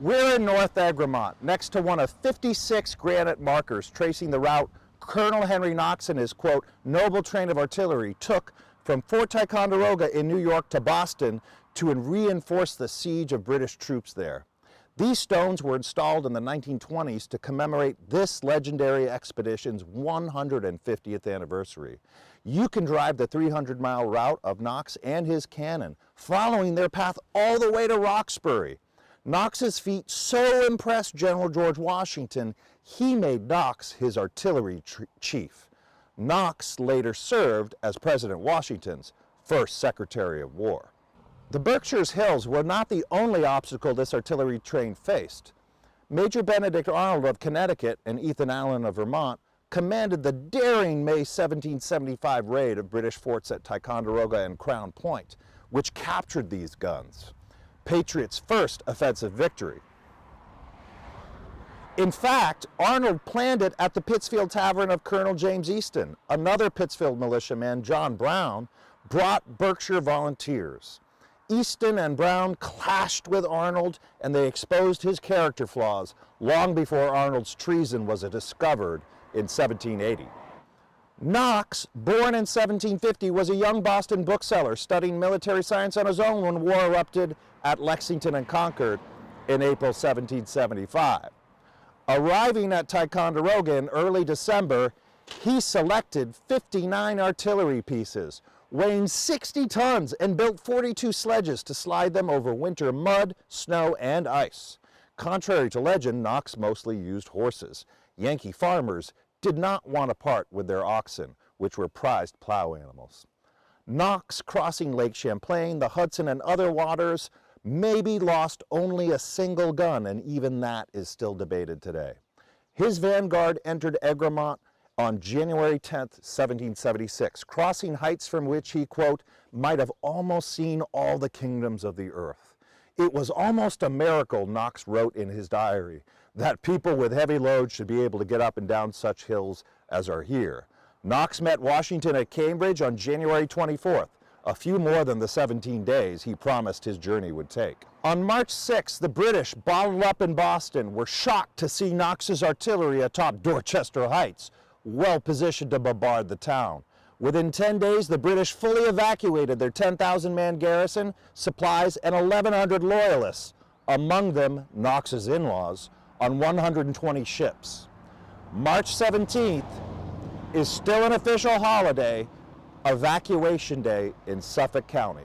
We're in North Egremont, next to one of 56 granite markers tracing the route Colonel Henry Knox and his, quote, noble train of artillery took from Fort Ticonderoga in New York to Boston to reinforce the siege of British troops there. These stones were installed in the 1920s to commemorate this legendary expedition's 150th anniversary. You can drive the 300-mile route of Knox and his cannon, following their path all the way to Roxbury. Knox's feat so impressed General George Washington, he made Knox his artillery chief. Knox later served as President Washington's first Secretary of War. The Berkshires Hills were not the only obstacle this artillery train faced. Major Benedict Arnold of Connecticut and Ethan Allen of Vermont commanded the daring May 1775 raid of British forts at Ticonderoga and Crown Point, which captured these guns. Patriots' first offensive victory. In fact, Arnold planned it at the Pittsfield Tavern of Colonel James Easton. Another Pittsfield militiaman, John Brown, brought Berkshire volunteers. Easton and Brown clashed with Arnold, and they exposed his character flaws long before Arnold's treason was discovered in 1780. Knox, born in 1750, was a young Boston bookseller studying military science on his own when war erupted at Lexington and Concord in April 1775. Arriving at Ticonderoga in early December, he selected 59 artillery pieces, weighing 60 tons, and built 42 sledges to slide them over winter mud, snow, and ice. Contrary to legend, Knox mostly used horses. Yankee farmers did not want to part with their oxen, which were prized plow animals. Knox, crossing Lake Champlain, the Hudson, and other waters, maybe lost only a single gun, and even that is still debated today. His vanguard entered Egremont on January 10, 1776, crossing heights from which he, quote, might have almost seen all the kingdoms of the earth. It was almost a miracle, Knox wrote in his diary, that people with heavy loads should be able to get up and down such hills as are here. Knox met Washington at Cambridge on January 24th, a few more than the 17 days he promised his journey would take. On March 6, the British, bottled up in Boston, were shocked to see Knox's artillery atop Dorchester Heights, well positioned to bombard the town. Within 10 days, the British fully evacuated their 10,000-man garrison, supplies, and 1,100 loyalists, among them Knox's in-laws, on 120 ships. March 17th is still an official holiday, Evacuation Day in Suffolk County.